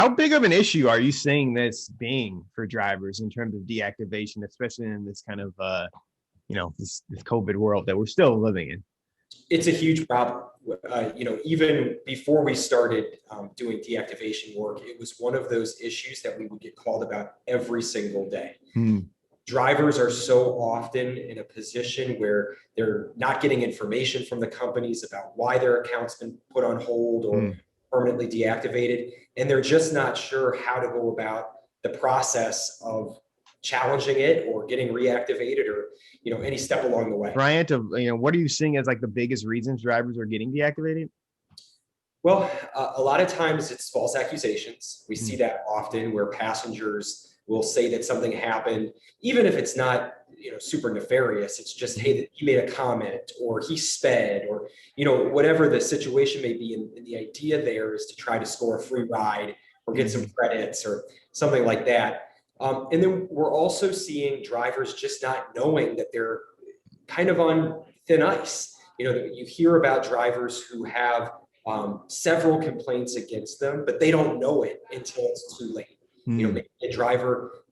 How big of an issue are you seeing this being for drivers in terms of deactivation, especially in this kind of this COVID world that we're still living in? It's a huge problem. Even before we started doing deactivation work, it was one of those issues that we would get called about every single day. Hmm. Drivers are so often in a position where they're not getting information from the companies about why their account's been put on hold or permanently deactivated, and they're just not sure how to go about the process of challenging it or getting reactivated or any step along the way. Bryant, what are you seeing as like the biggest reasons drivers are getting deactivated? Well, a lot of times it's false accusations. We see that often where passengers will say that something happened, even if it's not super nefarious. It's just, hey, that he made a comment or he sped or whatever the situation may be. And the idea there is to try to score a free ride or get some credits or something like that. And then we're also seeing drivers just not knowing that they're kind of on thin ice. You hear about drivers who have several complaints against them, but they don't know it until it's too late. Maybe a driver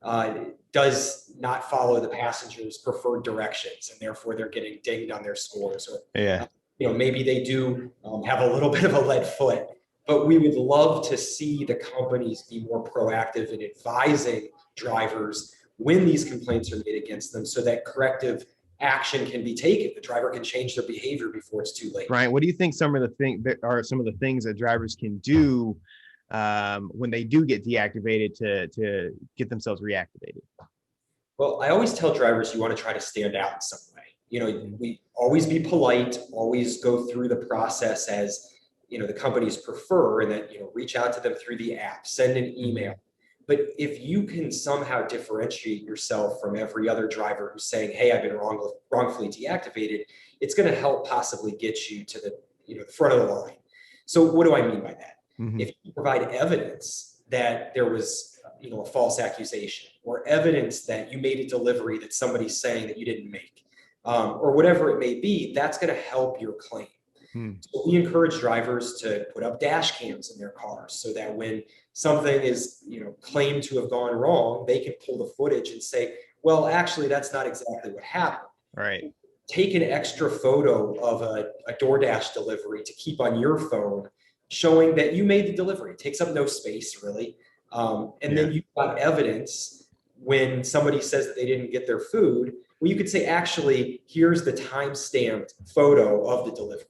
does not follow the passenger's preferred directions, and therefore they're getting dinged on their scores. Or maybe they do have a little bit of a lead foot. But we would love to see the companies be more proactive in advising drivers when these complaints are made against them, so that corrective action can be taken. The driver can change their behavior before it's too late. Brian, what do you think some of the things that drivers can do when they do get deactivated to get themselves reactivated? Well, I always tell drivers you want to try to stand out in some way. We always be polite, always go through the process as the companies prefer, and that reach out to them through the app, send an email. But if you can somehow differentiate yourself from every other driver who's saying, hey, I've been wrongfully deactivated, it's going to help possibly get you to the front of the line. So what do I mean by that? If you provide evidence that there was a false accusation, or evidence that you made a delivery that somebody's saying that you didn't make, or whatever it may be, that's going to help your claim. So we encourage drivers to put up dash cams in their cars so that when something is claimed to have gone wrong, they can pull the footage and say, well, actually, that's not exactly what happened. Right. Take an extra photo of a Doordash delivery to keep on your phone, showing that you made the delivery. It takes up no space, really. Then you've got evidence when somebody says that they didn't get their food. Well, you could say, actually, here's the time-stamped photo of the delivery.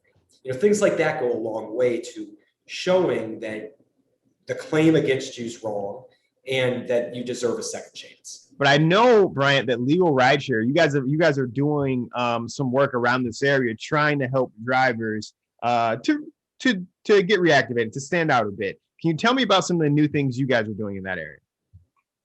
Things like that go a long way to showing that the claim against you is wrong and that you deserve a second chance. But I know, Bryant, that Legal Rideshare, you guys are doing some work around this area, trying to help drivers to get reactivated, to stand out a bit. Can you tell me about some of the new things you guys are doing in that area?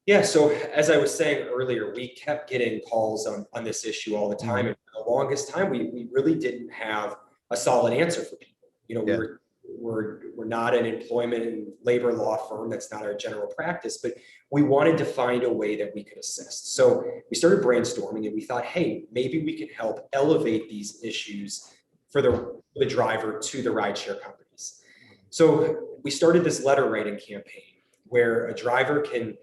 Yeah, so as I was saying earlier, we kept getting calls on this issue all the time. And for the longest time, we really didn't have a solid answer for people. We're not an employment and labor law firm. That's not our general practice, but we wanted to find a way that we could assist. So we started brainstorming, and we thought, hey, maybe we can help elevate these issues for the driver to the rideshare companies. So we started this letter writing campaign where a driver can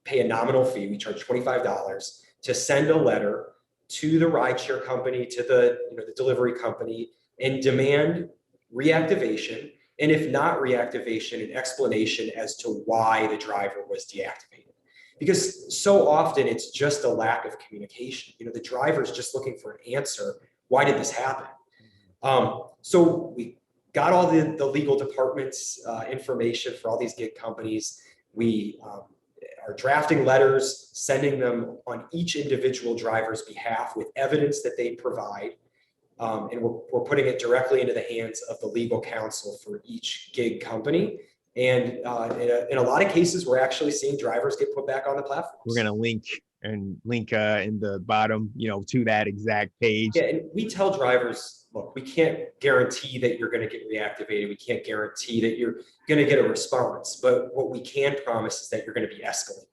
pay a nominal fee. We charge $25 to send a letter to the rideshare company, to the delivery company, and demand reactivation, and if not reactivation, an explanation as to why the driver was deactivated. Because so often it's just a lack of communication. The driver's just looking for an answer. Why did this happen? So we got all the legal department's information for all these gig companies. We are drafting letters, sending them on each individual driver's behalf with evidence that they provide. And we're putting it directly into the hands of the legal counsel for each gig company. And in a lot of cases, we're actually seeing drivers get put back on the platform. We're going to link in the bottom, to that exact page. Yeah, and we tell drivers, look, we can't guarantee that you're going to get reactivated. We can't guarantee that you're going to get a response. But what we can promise is that you're going to be escalated.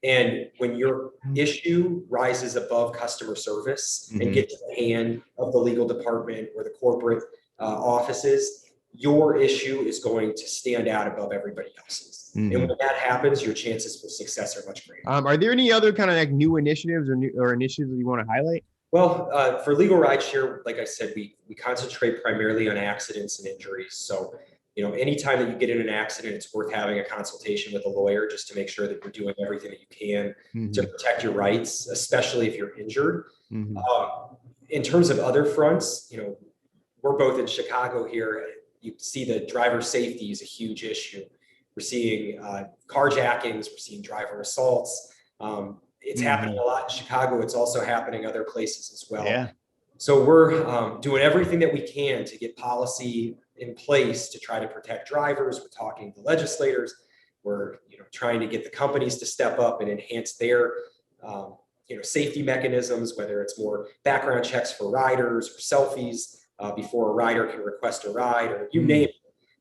And when your issue rises above customer service and gets to the hand of the legal department or the corporate offices, your issue is going to stand out above everybody else's. And when that happens, your chances for success are much greater. Are there any other kind of like new initiatives or initiatives that you want to highlight? Well, for legal rideshare, like I said, we concentrate primarily on accidents and injuries. So, anytime that you get in an accident, it's worth having a consultation with a lawyer just to make sure that you're doing everything that you can to protect your rights, especially if you're injured. In terms of other fronts, we're both in Chicago here. You see the driver safety is a huge issue. We're seeing carjackings, we're seeing driver assaults. It's happening a lot in Chicago. It's also happening other places as well. Yeah. So we're doing everything that we can to get policy in place to try to protect drivers. We're talking to legislators. We're trying to get the companies to step up and enhance their safety mechanisms, whether it's more background checks for riders or selfies before a rider can request a ride, or you name it.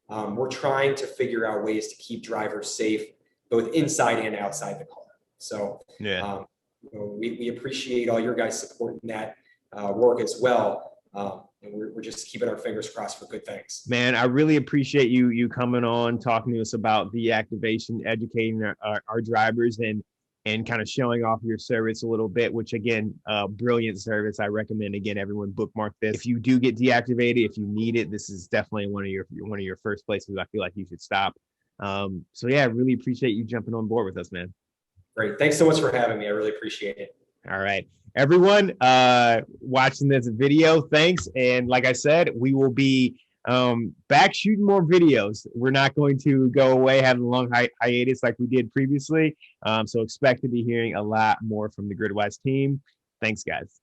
We're trying to figure out ways to keep drivers safe, both inside and outside the car. So we appreciate all your guys' support in that work as well. And we're just keeping our fingers crossed for good things. Man, I really appreciate you coming on, talking to us about deactivation, educating our drivers, and kind of showing off your service a little bit, which again, brilliant service. I recommend, again, everyone bookmark this. If you do get deactivated, if you need it, this is definitely one of your first places I feel like you should stop. So yeah, I really appreciate you jumping on board with us, man. Great. Thanks so much for having me. I really appreciate it. All right, everyone watching this video, thanks. And like I said, we will be back shooting more videos. We're not going to go away, having a long hiatus like we did previously. So expect to be hearing a lot more from the Gridwise team. Thanks, guys.